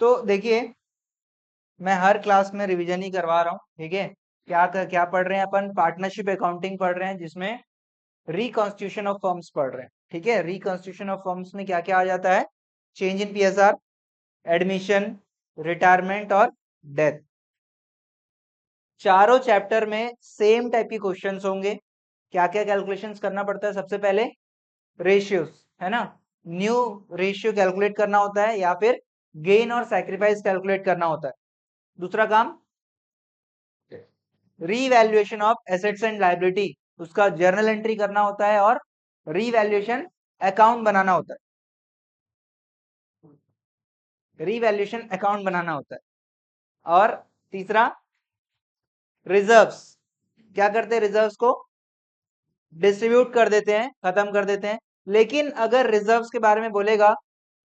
तो देखिए, मैं हर क्लास में रिवीजन ही करवा रहा हूँ, ठीक है। क्या पढ़ रहे हैं अपन? पार्टनरशिप अकाउंटिंग पढ़ रहे हैं, जिसमें रिकॉन्स्टिट्यूशन ऑफ फर्म्स पढ़ रहे हैं, ठीक है। रिकॉन्स्टिट्यूशन ऑफ फर्म्स में क्या क्या आ जाता है? Change in PSR, admission, retirement और डेथ। चारों चैप्टर में सेम टाइप की क्वेश्चंस होंगे। क्या क्या कैलकुलेशंस करना पड़ता है? सबसे पहले रेशियोज, है ना, न्यू रेशियो कैलकुलेट करना होता है, या फिर गेन और सैक्रिफाइस कैलकुलेट करना होता है। दूसरा काम, revaluation of assets and liability, उसका जर्नल एंट्री करना होता है, और रीवैल्यूएशन अकाउंट बनाना होता है, रीवैल्यूएशन अकाउंट बनाना होता है। और तीसरा, रिजर्व्स। क्या करते हैं? रिजर्व्स को डिस्ट्रीब्यूट कर देते हैं, खत्म कर देते हैं। लेकिन अगर रिजर्व्स के बारे में बोलेगा,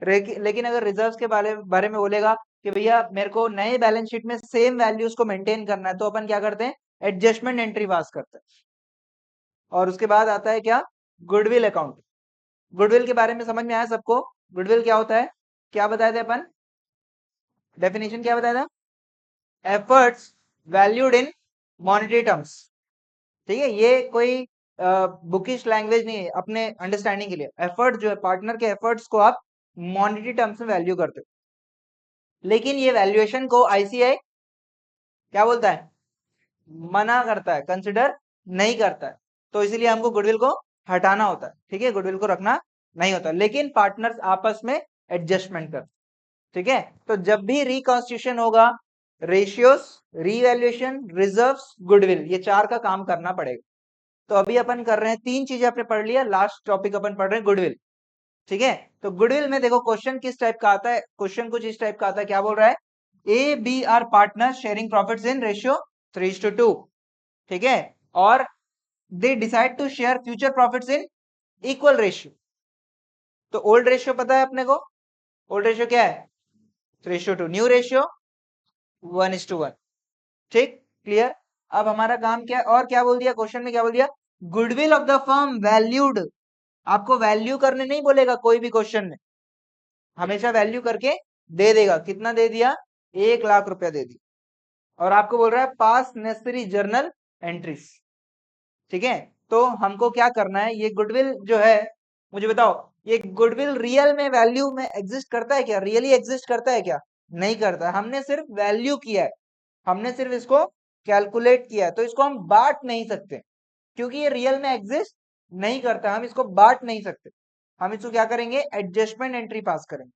लेकिन अगर रिजर्व्स के बारे में बोलेगा कि भैया मेरे को नए बैलेंस शीट में सेम वैल्यूज को मेंटेन करना है, तो अपन क्या करते हैं? एडजस्टमेंट एंट्री पास करते हैं। और उसके बाद आता है क्या? Goodwill account. गुडविल के बारे में समझ में आया सबको? गुडविल क्या होता है? क्या बताए थे अपन? डेफिनेशन क्या बताया था? Efforts valued in monetary terms, ठीक है। ये कोई बुकिश लैंग्वेज नहीं है, अपने अंडरस्टैंडिंग के लिए। एफर्ट जो है, पार्टनर के एफर्ट्स को आप मॉनेटरी टर्म्स में वैल्यू करते हो। लेकिन ये वैल्यूएशन को आईसीआई क्या बोलता है? मना करता है, कंसिडर नहीं करता है। तो इसीलिए हमको गुडविल को हटाना होता है, ठीक है, गुडविल को रखना नहीं होता। लेकिन पार्टनर्स आपस में एडजस्टमेंट करते, ठीक है। तो जब भी रिकॉन्स्टिट्यूशन होगा, रेशियोज, रीवैल्यूएशन, रिजर्व्स, गुडविल, ये चार का काम करना पड़ेगा। तो अभी अपन कर रहे हैं, तीन चीजें आपने पढ़ लिया, लास्ट टॉपिक अपन पढ़ रहे हैं गुडविल, ठीक है। तो गुडविल में देखो क्वेश्चन किस टाइप का आता है? क्वेश्चन कुछ इस टाइप का आता है। क्या बोल रहा है? A B are partner sharing profits in ratio 3:2, ठीक है। और they decide to share future profits in equal ratio. तो ओल्ड रेशियो पता है अपने को? ओल्ड रेशियो क्या है? 3:2। न्यू रेशियो 1:1, ठीक, क्लियर। अब हमारा काम क्या है? और क्या बोल दिया क्वेश्चन में? क्या बोल दिया? Goodwill of the firm valued. आपको वैल्यू करने नहीं बोलेगा कोई भी क्वेश्चन में, हमेशा वैल्यू करके दे देगा। कितना दे दिया? 1 लाख रुपया दे दिया। और आपको बोल रहा है पास नेसेसरी जर्नल एंट्रीज, ठीक है। तो हमको क्या करना है? ये गुडविल जो है, मुझे बताओ, ये गुडविल रियल में वैल्यू में एग्जिस्ट करता है क्या? रियली एग्जिस्ट करता है क्या? नहीं करता। हमने सिर्फ वैल्यू किया है, हमने सिर्फ इसको कैलकुलेट किया है। तो इसको हम बांट नहीं सकते, क्योंकि ये रियल में एग्जिस्ट नहीं करता। हम इसको बांट नहीं सकते। हम इसको क्या करेंगे? एडजस्टमेंट एंट्री पास करेंगे।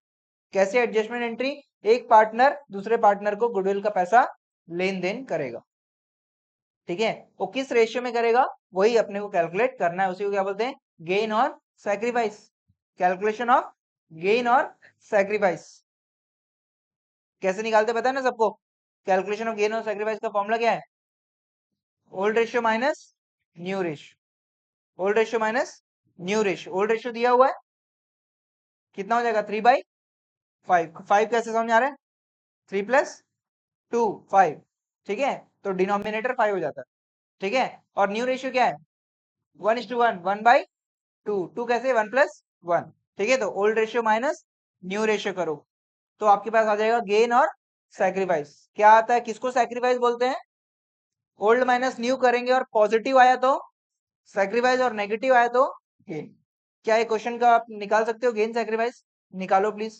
कैसे एडजस्टमेंट एंट्री? एक पार्टनर दूसरे पार्टनर को गुडविल का पैसा लेन देन करेगा, ठीक है। वो किस रेशियो में करेगा, वही अपने को कैलकुलेट करना है। उसी को क्या बोलते हैं? गेन और सैक्रिफाइस। कैलकुलेशन ऑफ गेन और सैक्रिफाइस कैसे निकालते पता है ना सबको? कैलकुलेशन ऑफ गेन और सैक्रिफाइस का फॉर्मूला क्या है? Old ratio minus new ratio, old ratio minus new ratio. Old ratio दिया हुआ है, कितना हो जाएगा? 3/5। 5 कैसे समझ आ रहा है? 3 + 2 5, ठीक है। तो डिनोमिनेटर 5 हो जाता है, ठीक है। और न्यू रेशियो क्या है? 1:1, 1/2। 2 कैसे? 1 + 1, ठीक है। तो old ratio minus new ratio करो, तो आपके पास आ जाएगा गेन और सैक्रिफाइस। क्या आता है? किसको सैक्रिफाइस बोलते हैं? ओल्ड माइनस न्यू करेंगे और पॉजिटिव आया तो सैक्रिफाइस, और नेगेटिव आया तो गेन। क्या ये क्वेश्चन का आप निकाल सकते हो गेन सैक्रिफाइस? निकालो प्लीज।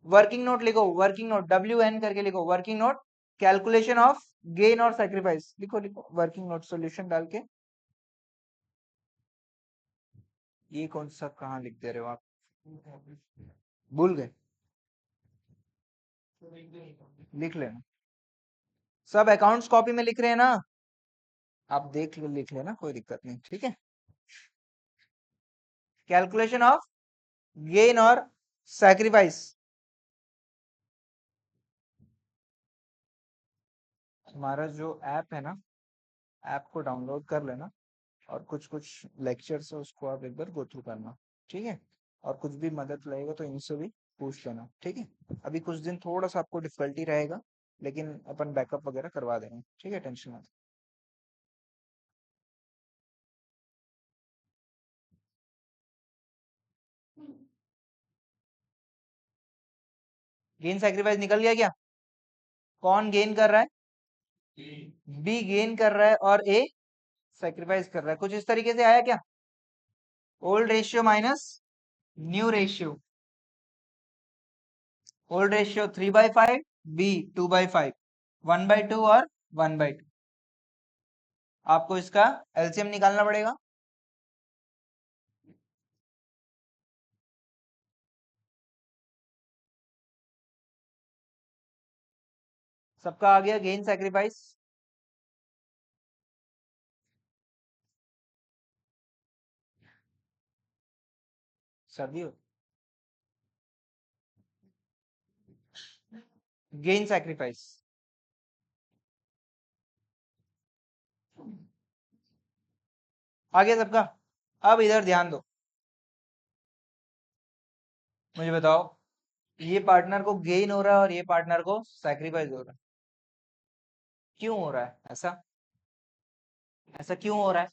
वर्किंग नोट लिखो, वर्किंग नोट, WN करके लिखो, working note, calculation of gain और सैक्रिफाइस लिखो, लिखो वर्किंग नोट, सॉल्यूशन डाल के। ये कौन सा कहाँ लिख दे रहे हो आप? भूल गए? लिख लेना। सब अकाउंट्स कॉपी में लिख रहे हैं ना? आप लिख लेना, कोई दिक्कत नहीं, ठीक है। कैलकुलेशन ऑफ गेन और सैक्रिफाइस। हमारा जो ऐप है ना, ऐप को डाउनलोड कर लेना, और कुछ कुछ लेक्चर्स है उसको आप एक बार गो थ्रू करना, ठीक है। और कुछ भी मदद लगेगा तो इनसे भी पूछ लेना, ठीक है। अभी कुछ दिन थोड़ा सा आपको डिफिकल्टी रहेगा, लेकिन अपन बैकअप वगैरह करवा देंगे, ठीक है, टेंशन मत। गेन सैक्रिफाइस निकल गया क्या? कौन गेन कर रहा है? बी गेन कर रहा है और ए सैक्रिफाइस कर रहा है। कुछ इस तरीके से आया क्या? Old ratio minus new ratio. Old ratio 3/5, B 2/5, 1/2 और 1/2। आपको इसका एलसीएम निकालना पड़ेगा। सबका आ गया गेन सैक्रिफाइस? सभी हो गेन सैक्रिफाइस। आ गया सबका? अब इधर ध्यान दो, मुझे बताओ, ये पार्टनर को गेन हो रहा है और ये पार्टनर को सैक्रिफाइस हो रहा है। क्यों हो रहा है ऐसा? ऐसा क्यों हो रहा है?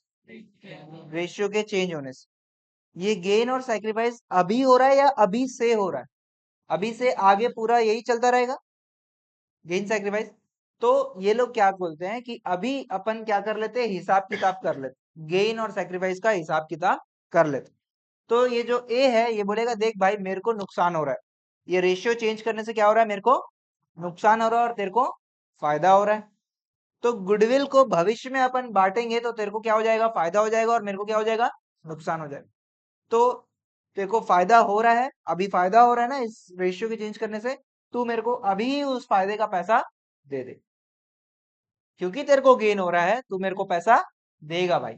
रेशियो के चेंज होने से। ये गेन और सैक्रिफाइस अभी हो रहा है या अभी से हो रहा है? अभी से आगे पूरा यही चलता रहेगा, गेन सैक्रिफाइस। तो ये लोग क्या बोलते हैं कि अभी अपन क्या कर लेते हैं, हिसाब किताब कर लेते, गेन और सैक्रिफाइस का हिसाब किताब कर लेते। तो ये जो ए है ये बोलेगा देख भाई मेरे को नुकसान हो रहा है, ये रेशियो चेंज करने से क्या हो रहा है, मेरे को नुकसान हो रहा है और तेरे को फायदा हो रहा है। तो गुडविल को भविष्य में अपन बांटेंगे तो तेरे को क्या हो जाएगा, फायदा हो जाएगा, और मेरे को क्या हो जाएगा, नुकसान हो जाएगा। तो तेरे को फायदा हो रहा है, अभी फायदा हो रहा है ना इस रेशियो के चेंज करने से, तू मेरे को अभी ही उस फायदे का पैसा दे दे। क्योंकि तेरे को गेन हो रहा है तू मेरे को पैसा देगा भाई।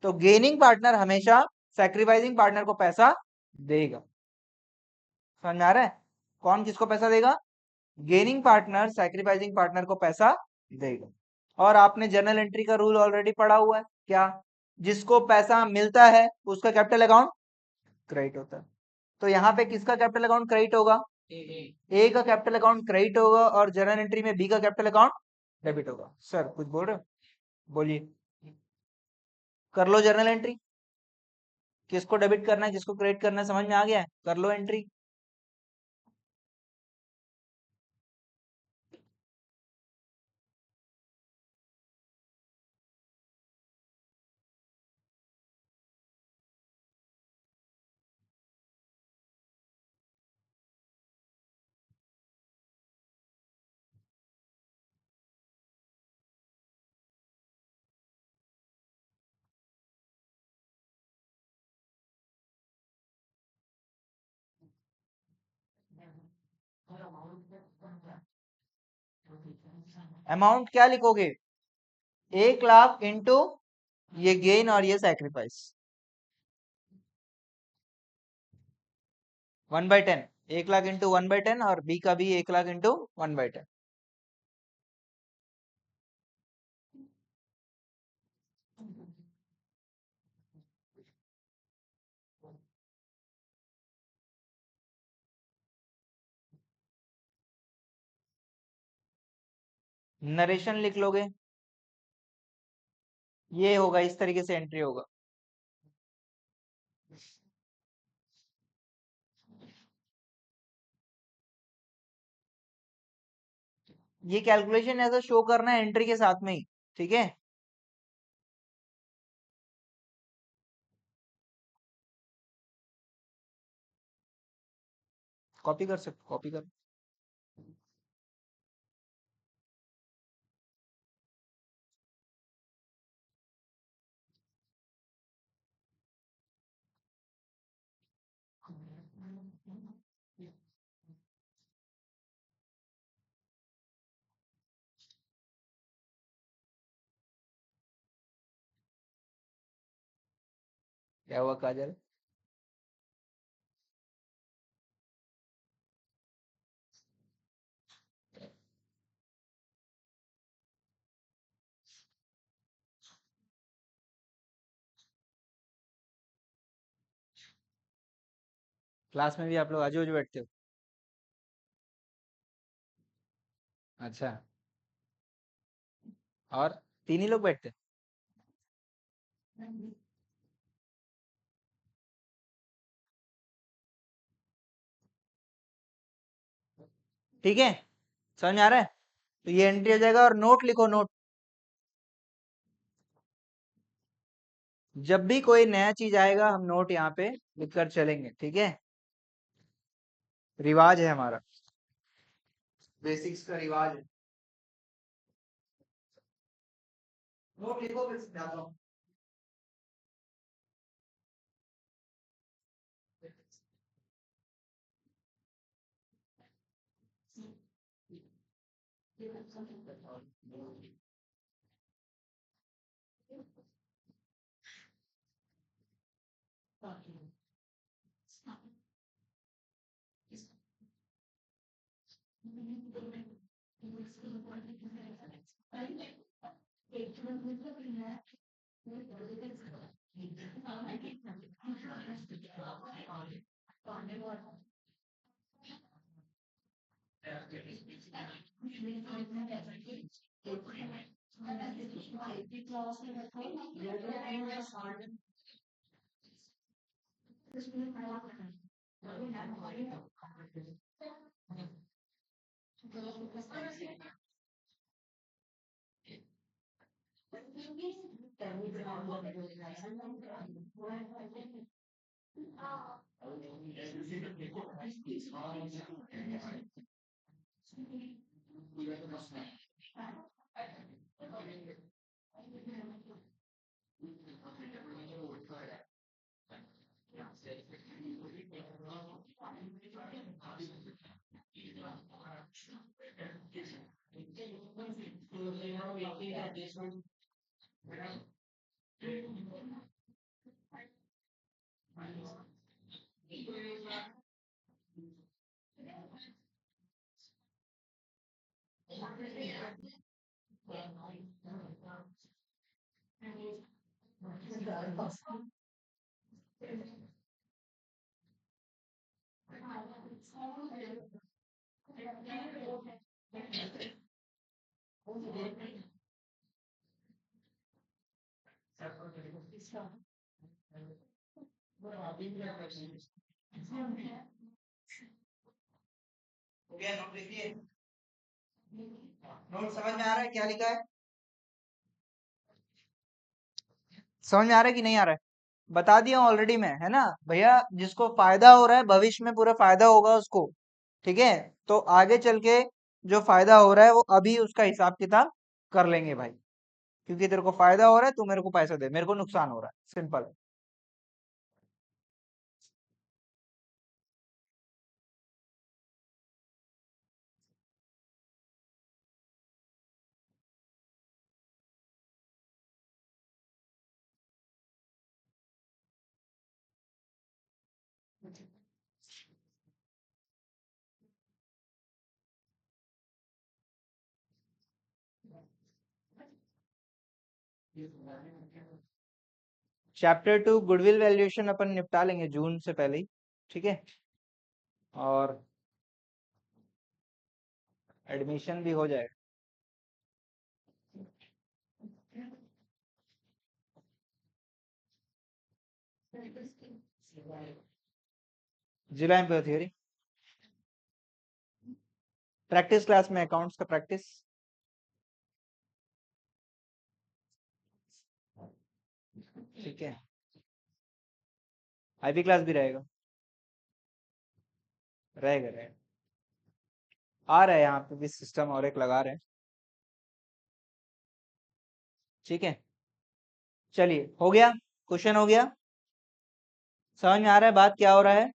तो गेनिंग पार्टनर हमेशा सैक्रिफाइसिंग पार्टनर को पैसा देगा। समझ में आ रहा है? कौन किसको पैसा देगा? गेनिंग पार्टनर सैक्रिफाइसिंग पार्टनर को पैसा देगा। और आपने जर्नल एंट्री का रूल ऑलरेडी पढ़ा हुआ है क्या? जिसको पैसा मिलता है उसका कैपिटल अकाउंट क्रेडिट होता है। तो यहाँ पे किसका कैपिटल अकाउंट क्रेडिट होगा? ए का कैपिटल अकाउंट क्रेडिट होगा और जर्नल एंट्री में बी का कैपिटल अकाउंट डेबिट होगा। सर कुछ बोल रहे हो? बोलिए। कर लो जर्नल एंट्री, किसको डेबिट करना है किसको क्रेडिट करना है समझ में आ गया है? कर लो एंट्री। अमाउंट क्या लिखोगे? 1 लाख इंटू ये गेन और ये सैक्रिफाइस 1/10। 1 लाख इंटू 1/10 और बी का भी 1 लाख इंटू 1/10। नरेशन लिख लोगे, ये होगा, इस तरीके से एंट्री होगा। ये कैलकुलेशन ऐसा शो करना है एंट्री के साथ में ही, ठीक है? कॉपी कर सकते, कॉपी कर। क्या हुआ काजल? क्लास में भी आप लोग आजू बाजू बैठते हो? अच्छा। और तीन ही लोग बैठते? ठीक है, समझ में आ रहा है? तो ये एंट्री हो जाएगा और नोट लिखो, नोट। जब भी कोई नया चीज आएगा हम नोट यहाँ पे लिखकर चलेंगे, ठीक है? रिवाज है हमारा, बेसिक्स का रिवाज है। नोट लिखो, फिर समझाता हूँ। हो गया, नोट लिखिए। नोट समझ में आ रहा है क्या लिखा है? समझ में आ रहा है कि नहीं आ रहा है? बता दिया ऑलरेडी मैं, है ना भैया? जिसको फायदा हो रहा है, भविष्य में पूरा फायदा होगा उसको, ठीक है? तो आगे चल के जो फायदा हो रहा है वो अभी उसका हिसाब किताब कर लेंगे भाई, क्योंकि तेरे को फायदा हो रहा है, तू मेरे को पैसा दे, मेरे को नुकसान हो रहा है, सिंपल है। चैप्टर 2 गुडविल वैल्यूएशन अपन निपटा लेंगे जून से पहले ही, ठीक है? और एडमिशन भी हो जाएगा। जुलाई में थ्योरी, प्रैक्टिस क्लास में अकाउंट्स का प्रैक्टिस। ठीक है, आईबी क्लास भी रहेगा, रहेगा रहेगा। आ रहा है यहाँ पे भी सिस्टम और एक लगा रहे हैं, ठीक है? चलिए, हो गया, क्वेश्चन हो गया, समझ में आ रहा है बात क्या हो रहा है?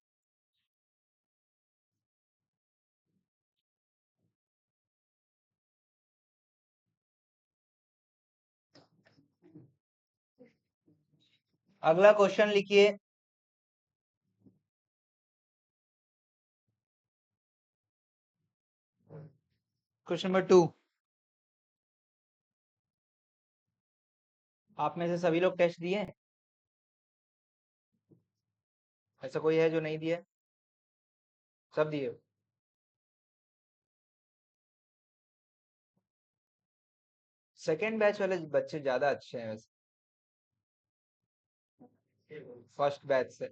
अगला क्वेश्चन लिखिए। Question number 2। आप में से सभी लोग टेस्ट दिए हैं? ऐसा कोई है जो नहीं दिया है? सब दिए हो? सेकेंड बैच वाले बच्चे ज्यादा अच्छे हैं वैसे, फर्स्ट बैच से।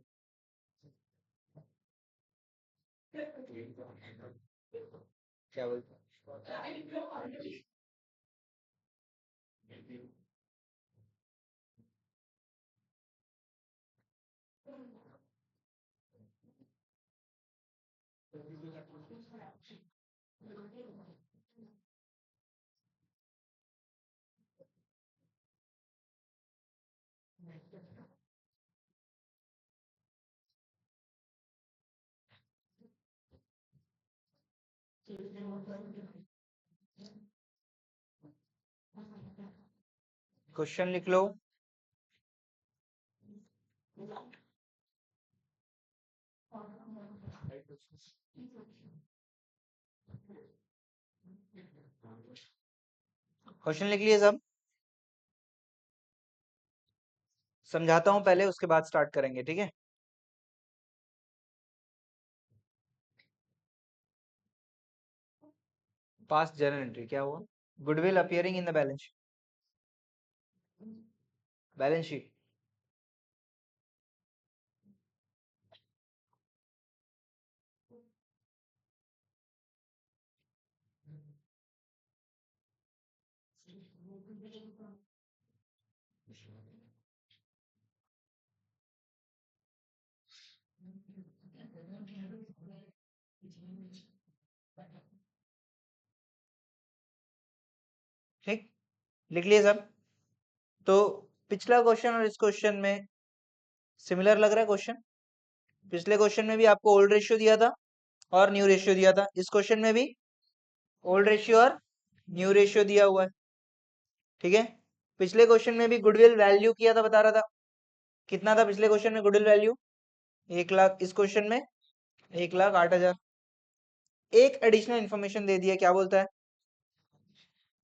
क्या बोलते क्वेश्चन लिख लो। क्वेश्चन लिख लिए सब? समझाता हूं पहले, उसके बाद स्टार्ट करेंगे, ठीक है? पास्ट जर्नल एंट्री क्या हुआ? Goodwill appearing in the balance sheet. ठीक, लिख लिए सब? तो पिछला क्वेश्चन और इस क्वेश्चन में सिमिलर लग रहा है क्वेश्चन? पिछले क्वेश्चन में भी आपको ओल्ड रेशियो दिया था और न्यू रेशियो दिया था, इस क्वेश्चन में भी ओल्ड रेशियो और न्यू रेशियो दिया हुआ है, ठीक है? पिछले क्वेश्चन में भी गुडविल वैल्यू किया था, बता रहा था कितना था पिछले क्वेश्चन में गुडविल वैल्यू? 1 लाख। इस क्वेश्चन में 1,08,000। एक एडिशनल इंफॉर्मेशन दे दिया, क्या बोलता है?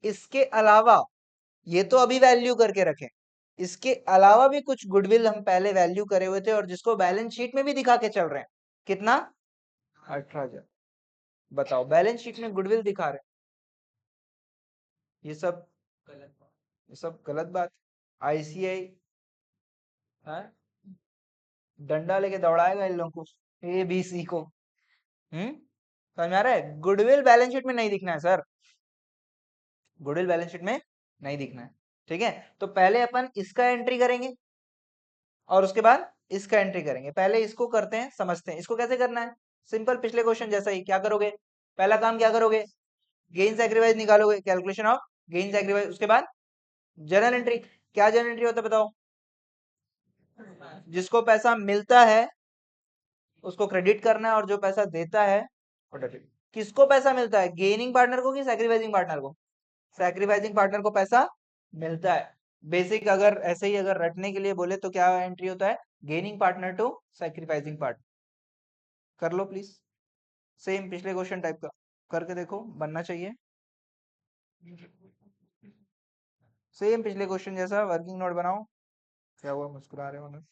इसके अलावा, ये तो अभी वैल्यू करके रखें, इसके अलावा भी कुछ गुडविल हम पहले वैल्यू करे हुए थे और जिसको बैलेंस शीट में भी दिखा के चल रहे हैं। कितना? 18,000। बताओ, बैलेंस शीट में गुडविल दिखा रहे हैं, ये सब गलत बात। आईसीआई है, डंडा लेके दौड़ाएगा इन लोगों को, ए बी सी को। समझ आ रहा है? गुडविल बैलेंस शीट में नहीं दिखना है सर, गुडविल बैलेंस शीट में नहीं दिखना है, ठीक है? तो पहले अपन इसका एंट्री करेंगे और उसके बाद इसका एंट्री करेंगे। पहले इसको करते हैं, समझते हैं इसको कैसे करना है। सिंपल, पिछले क्वेश्चन जैसा ही। क्या करोगे? पहला काम क्या करोगे? गेन सैक्रिफाइस निकालोगे, कैलकुलेशन ऑफ गेन सैक्रिफाइस। उसके बाद जर्नल एंट्री। क्या जर्नल एंट्री होता है बताओ? जिसको पैसा मिलता है उसको क्रेडिट करना है और जो पैसा देता है वो डेबिट। किसको पैसा मिलता है? गेनिंग पार्टनर को कि सैक्रिफाइसिंग पार्टनर को? सैक्रिफाइसिंग पार्टनर को पैसा मिलता है। बेसिक अगर ऐसे ही अगर रटने के लिए बोले तो क्या एंट्री होता है? Gaining partner to sacrificing partner. कर लो प्लीज, सेम पिछले क्वेश्चन टाइप का करके देखो, बनना चाहिए सेम पिछले क्वेश्चन जैसा। वर्किंग नोट बनाओ। क्या हुआ, मुस्कुरा रहे हो ना?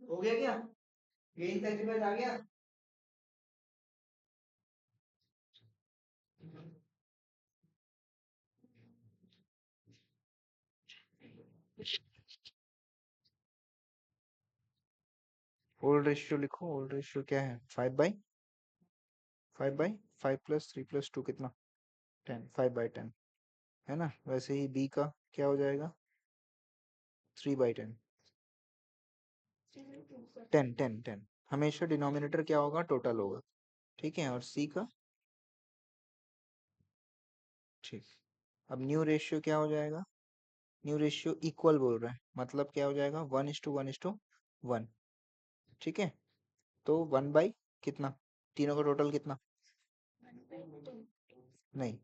हो गया क्या? गेन सेक्रीफाइस आ गया? ओल्ड रेशियो लिखो। ओल्ड रेशियो क्या है? 5/5 प्लस 3 + 2 कितना? 10। 5/10 है ना? वैसे ही बी का क्या हो जाएगा? 3/10। 10 हमेशा डिनोमिनेटर क्या होगा? टोटल होगा। ठीक है। और सी का? ठीक। अब न्यू रेशियो क्या हो जाएगा? न्यू रेशियो इक्वल बोल रहा है, मतलब क्या हो जाएगा? 1:1:1। ठीक है। तो 1 बाई कितना? तीनों का टोटल कितना? नहीं,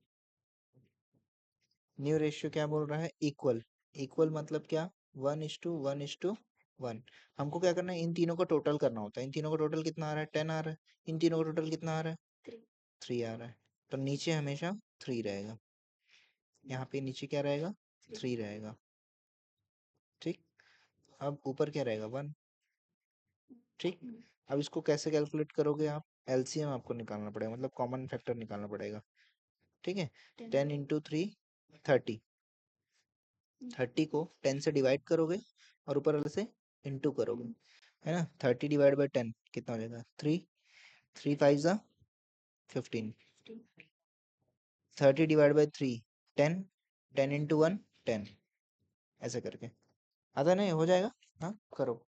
न्यू रेशियो क्या बोल रहा है? इक्वल। इक्वल मतलब क्या? 1:1:1। हमको क्या करना है? इन तीनों का टोटल करना होता है। इन तीनों का टोटल कितना आ रहा है? 10 आ रहा है। इन तीनों का टोटल कितना आ रहा है? 3 आ रहा है। तो नीचे हमेशा 3 रहेगा। यहाँ पे नीचे क्या रहेगा? 3 रहेगा। ठीक। अब ऊपर क्या रहेगा? 1। ठीक। अब इसको कैसे कैलकुलेट करोगे आप? एलसीएम आपको निकालना पड़ेगा, मतलब कॉमन फैक्टर निकालना पड़ेगा। ठीक है। 10 × 3 30। 30 को 10 से डिवाइड करोगे और ऊपर वाले से इंटू करोगे, है ना? 30/10 कितना हो जाएगा? 3। 3 × 5 = 15। 30/3 10। 10 × 1 10। ऐसे करके आता नहीं हो जाएगा? हाँ करो।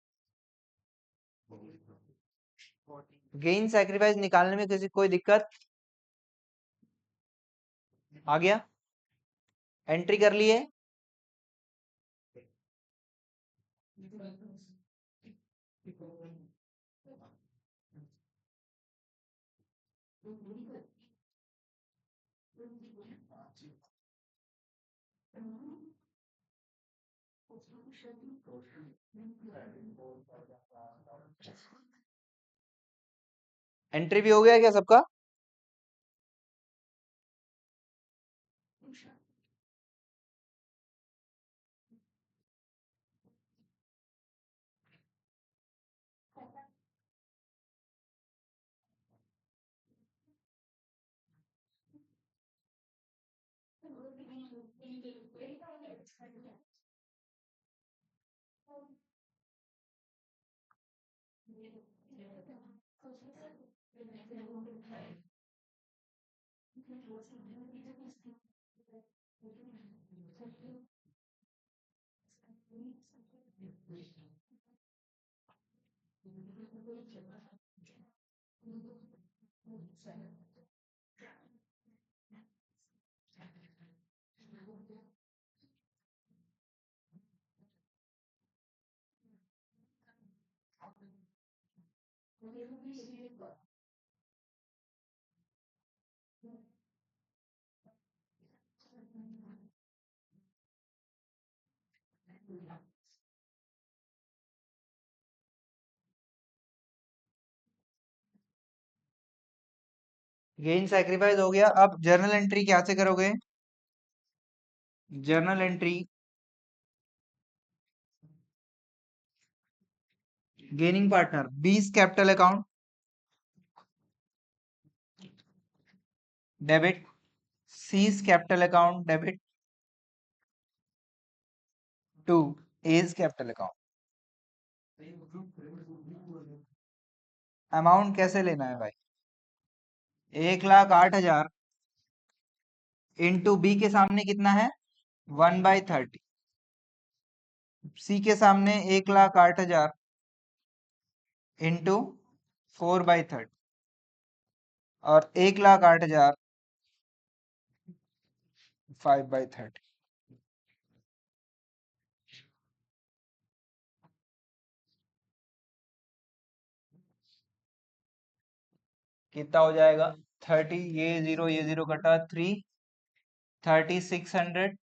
गेन सैक्रिफाइस निकालने में किसी कोई दिक्कत आ गया? एंट्री कर लिए? एंट्री भी हो गया क्या सबका? गेन सैक्रिफाइस हो गया। अब जर्नल एंट्री क्या से करोगे? Journal entry gaining partner B's capital account debit, C's capital account debit to A's capital account. Amount कैसे लेना है भाई? 1,08,000 इंटू बी के सामने कितना है? 1/30। सी के सामने 1,08,000 इंटू 4/30 और 1,08,000 5/30। कितना हो जाएगा? 30, ये जीरो कटा 3, 3600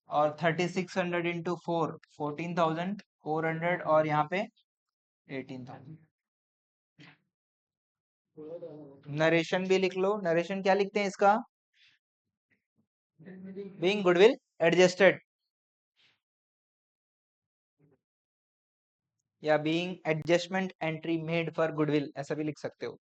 और 3600 इंटू 4 14,400 और यहाँ पे 18,000। नरेशन भी लिख लो। नरेशन क्या लिखते हैं इसका? बीइंग गुडविल एडजस्टेड या being adjustment entry made for goodwill, ऐसा भी लिख सकते हो।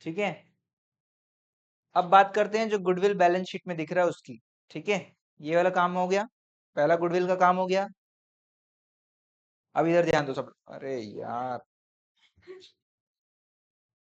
ठीक है, अब बात करते हैं जो गुडविल बैलेंस शीट में दिख रहा है उसकी। ठीक है, ये वाला काम हो गया, पहला गुडविल का काम हो गया। अब इधर ध्यान दो सब, अरे यार